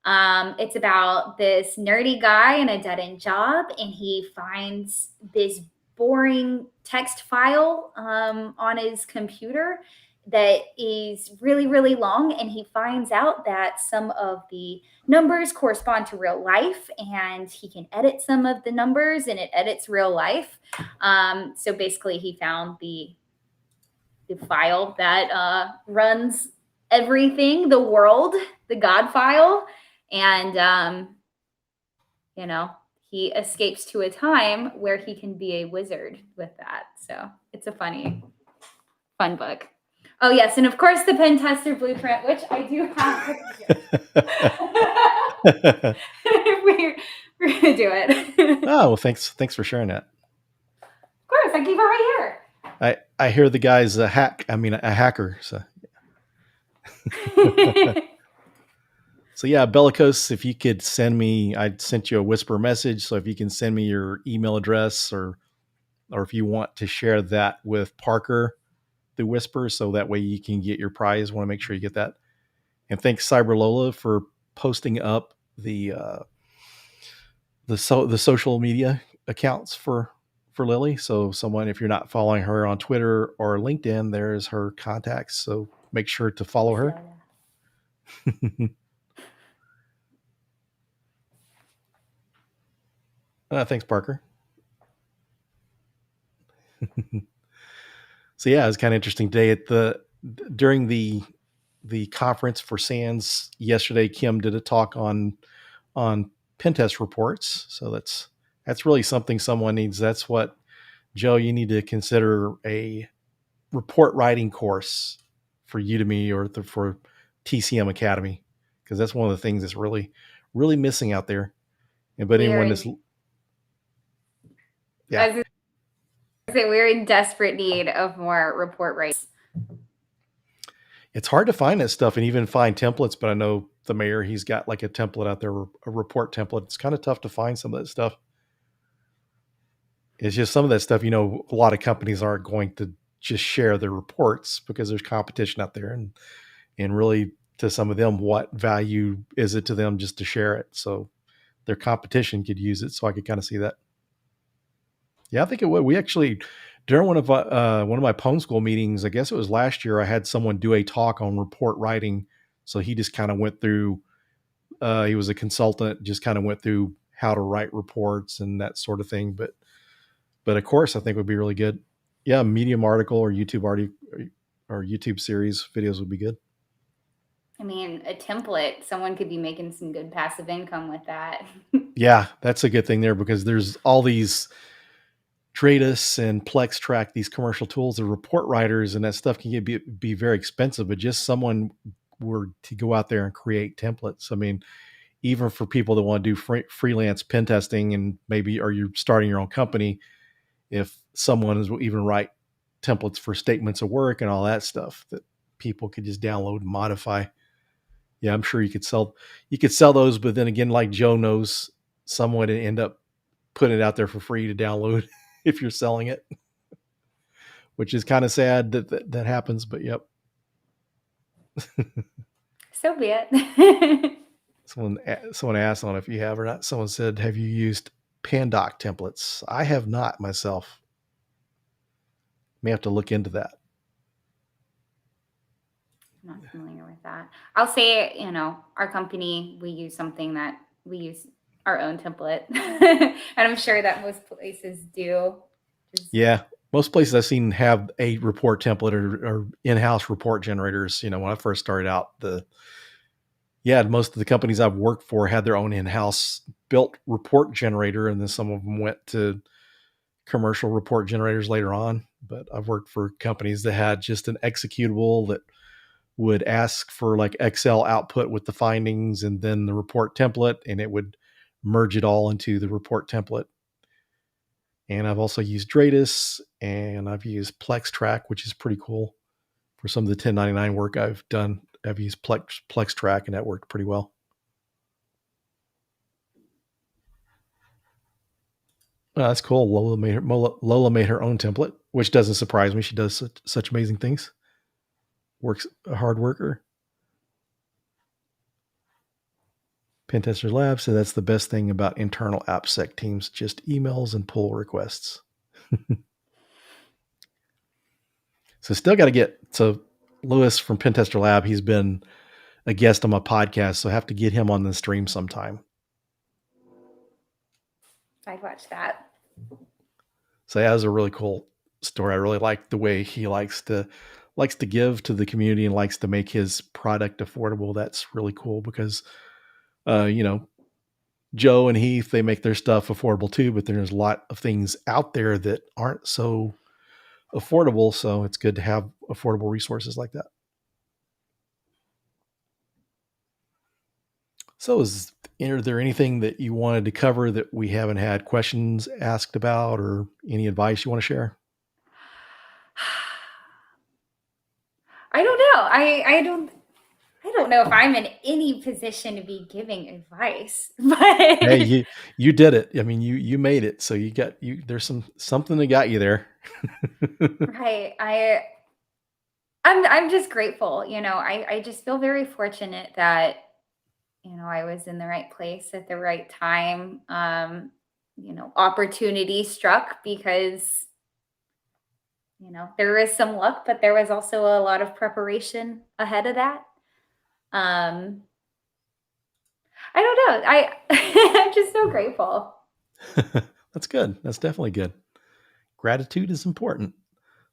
It's about this nerdy guy in a dead end job, and he finds this boring text file on his computer that is really, really long. And he finds out that some of the numbers correspond to real life, and he can edit some of the numbers, and it edits real life. So basically, he found the file that runs everything, the world, the God file. And, you know, he escapes to a time where he can be a wizard with that. So it's a fun book. Oh yes, and of course the pen tester blueprint, which I do have here. we're gonna do it. Oh, well, thanks for sharing that. Of course, I keep it right I hear the guy's a hacker. So here. so yeah, Bellicose, if you could send me, I sent you a whisper message. So if you can send me your email address, or if you want to share that with Parker through Whisper, so that way you can get your prize. Want to make sure you get that. And thanks Cyber Lola for posting up the social media accounts for Lily. So someone, if you're not following her on Twitter or LinkedIn, there's her contacts. So make sure to follow her. Thanks, Parker. So yeah, it was kind of interesting today during the conference for SANS yesterday. Kim did a talk on pen test reports. So that's really something someone needs. That's what, Joe, you need to consider a report writing course for Udemy or for TCM Academy, because that's one of the things that's really missing out there. But anyone that's yeah, we're in desperate need of more report writers. It's hard to find that stuff and even find templates, but I know the mayor, he's got like a template out there, a report template. It's kind of tough to find some of that stuff. It's just some of that stuff, a lot of companies aren't going to just share their reports because there's competition out there, and really to some of them, what value is it to them just to share it? So their competition could use it. So I could kind of see that. Yeah, I think it would. We actually, during one of my Pwn School meetings, I guess it was last year, I had someone do a talk on report writing. So he just kind of went through. He was a consultant, just kind of went through how to write reports and that sort of thing. But of course, I think would be really good. Yeah, Medium article or YouTube or YouTube series videos would be good. I mean, a template, someone could be making some good passive income with that. Yeah, that's a good thing there, because there's all these Dratus and PlexTrack, these commercial tools, the report writers, and that stuff can be very expensive. But just someone were to go out there and create templates. I mean, even for people that want to do freelance pen testing, and maybe, or you're starting your own company, if someone is even write templates for statements of work and all that stuff that people could just download and modify. Yeah, I'm sure you could sell those, but then again, like Joe knows, someone would end up putting it out there for free to download if you're selling it, which is kind of sad that happens, but yep. So be it. Someone asked on if you have or not. Someone said, have you used Pandoc templates? I have not myself. May have to look into that. I'm not familiar with that. I'll say, our company, we use something that we use our own template. And I'm sure that most places do. Yeah. Most places I've seen have a report template or in-house report generators. When I first started out, most of the companies I've worked for had their own in-house built report generator, and then some of them went to commercial report generators later on. But I've worked for companies that had just an executable that would ask for like Excel output with the findings and then the report template, and it would merge it all into the report template. And I've also used Dratus, and I've used PlexTrack, which is pretty cool for some of the 1099 work I've done. I've used PlexTrack, and that worked pretty well. That's cool. Lola made her own template, which doesn't surprise me. She does such amazing things. Works a hard worker. Pentester Lab said that's the best thing about internal AppSec teams, just emails and pull requests. So still got to get, so Lewis from Pentester Lab, he's been a guest on my podcast, so I have to get him on the stream sometime. I'd watch that. So that was a really cool story. I really like the way he likes to give to the community and likes to make his product affordable. That's really cool because, Joe and Heath, they make their stuff affordable too, but there's a lot of things out there that aren't so affordable. So it's good to have affordable resources like that. So are there anything that you wanted to cover that we haven't had questions asked about, or any advice you want to share? I don't know. I don't know if I'm in any position to be giving advice, Hey, but you did it. I mean, you made it. So you there's something that got you there. right. I'm just grateful. I just feel very fortunate that, I was in the right place at the right time. Opportunity struck because, there was some luck, but there was also a lot of preparation ahead of that. Um, I don't know. I'm just so grateful. That's good. That's definitely good. Gratitude is important.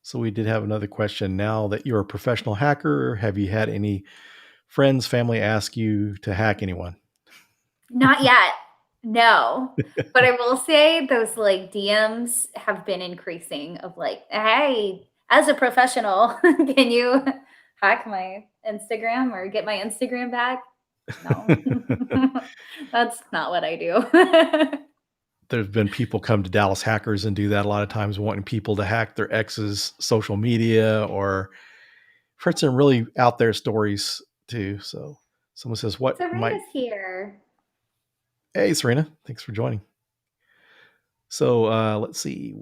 So we did have another question. Now that you're a professional hacker, have you had any friends, family ask you to hack anyone? Not yet. No. But I will say those like DMs have been increasing of like, hey, as a professional, can you hack my Instagram or get my Instagram back? No. That's not what I do. There's been people come to Dallas Hackers and do that a lot of times, wanting people to hack their ex's social media, or heard some really out there stories too. So someone says, "What might?" Serena's here. Hey, Serena, thanks for joining. So let's see,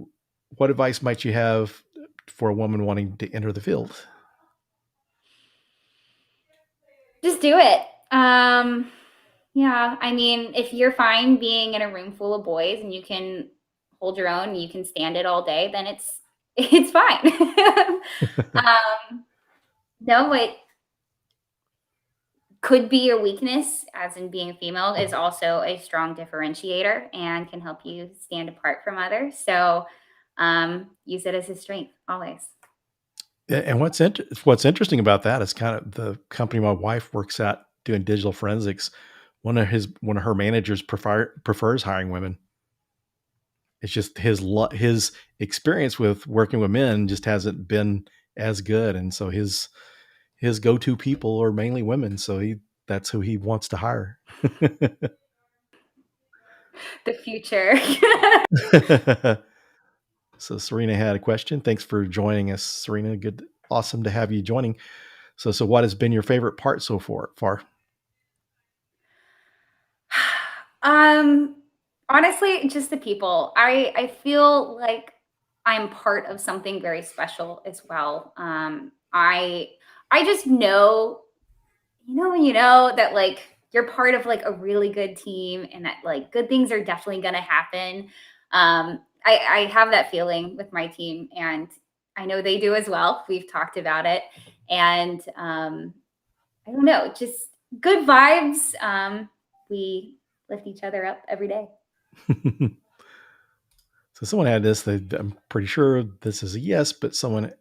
what advice might you have for a woman wanting to enter the field? Just do it. Yeah, I mean, if you're fine being in a room full of boys and you can hold your own, you can stand it all day, then it's fine. um, no, what could be your weakness, as in being a female, is also a strong differentiator and can help you stand apart from others. So use it as a strength always. And what's interesting about that is kind of the company my wife works at doing digital forensics. One of her managers prefers hiring women. It's just his experience with working with men just hasn't been as good, and so his go to people are mainly women. So that's who he wants to hire. The future. So Serena had a question. Thanks for joining us, Serena. Good, awesome to have you joining. So what has been your favorite part so far? Um, Honestly, just the people. I feel like I'm part of something very special as well. I just know, when you know that like you're part of like a really good team and that like good things are definitely gonna happen. I have that feeling with my team and I know they do as well. We've talked about it. And I don't know, just good vibes. We lift each other up every day. So someone had this. I'm pretty sure this is a yes, but someone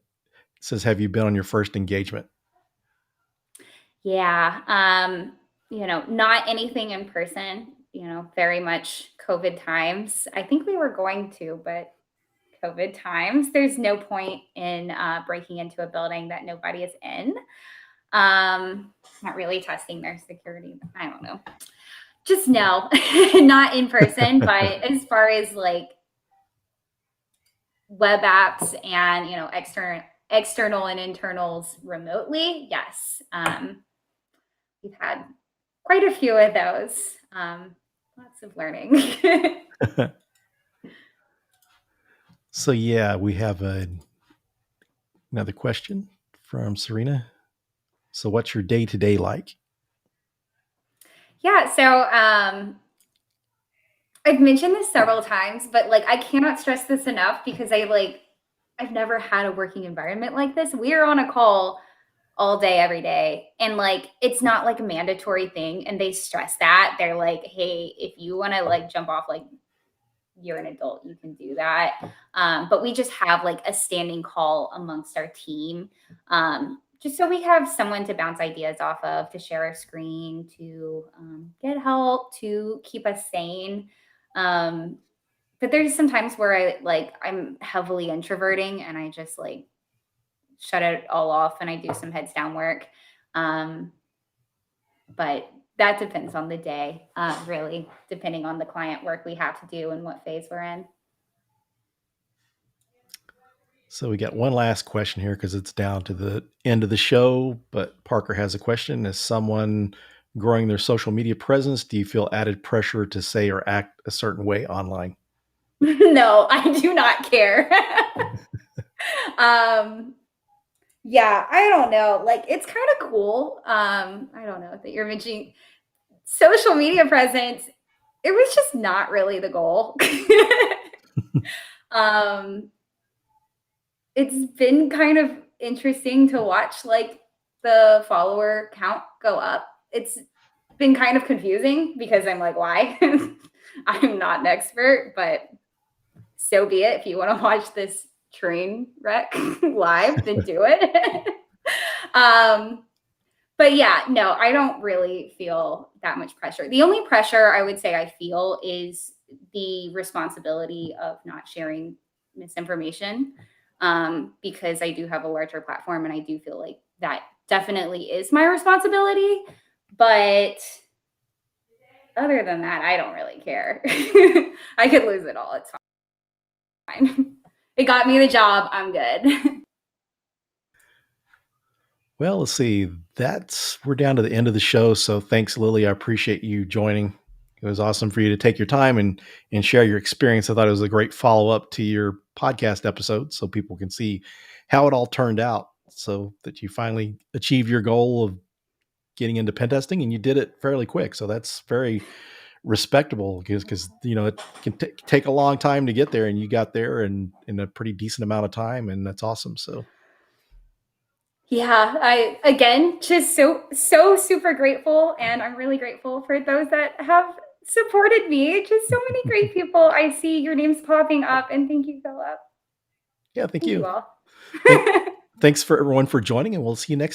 says, "Have you been on your first engagement?" Yeah. Not anything in person, very much COVID times. I think we were going to, but COVID times, there's no point in breaking into a building that nobody is in. Not really testing their security. I don't know. Just no, not in person. But as far as like web apps and external and internals remotely, yes, we've had quite a few of those. Lots of learning. So yeah, we have another question from Serena. So what's your day to day like? Yeah, so I've mentioned this several times, but like I cannot stress this enough because I've never had a working environment like this. We are on a call all day, every day. And like it's not like a mandatory thing. And they stress that. They're like, hey, if you want to like jump off, like you're an adult, you can do that. But we just have like a standing call amongst our team just so we have someone to bounce ideas off of, to share a screen, to get help, to keep us sane. Um, but there's some times where I'm heavily introverting and I just like shut it all off and I do some heads down work. Um, but that depends on the day, really, depending on the client work we have to do and what phase we're in. So we got one last question here because it's down to the end of the show. But Parker has a question: as someone growing their social media presence, do you feel added pressure to say or act a certain way online? No, I do not care. um, yeah, I don't know. Like, it's kind of cool. I don't know that you're mentioning social media presence. It was just not really the goal. um, it's been kind of interesting to watch like the follower count go up. It's been kind of confusing because I'm like, why? I'm not an expert, but so be it. If you want to watch this train wreck live, then do it. um, but yeah, no, I don't really feel that much pressure. The only pressure I would say I feel is the responsibility of not sharing misinformation, because I do have a larger platform and I do feel like that definitely is my responsibility. But other than that, I don't really care. I could lose it all. It's fine. It got me the job. I'm good. Well, let's see. We're down to the end of the show. So thanks, Lily. I appreciate you joining. It was awesome for you to take your time and share your experience. I thought it was a great follow up to your podcast episode, so people can see how it all turned out. So that you finally achieved your goal of getting into pen testing, and you did it fairly quick. So that's very respectable because it can take a long time to get there, and you got there in a pretty decent amount of time, and that's awesome. So Yeah, I again just so super grateful, and I'm really grateful for those that have supported me. Just so many great people. I see your names popping up, and thank you, Phillip. yeah, thank Thank you you. all. Thank, thanks for everyone for joining, and we'll see you next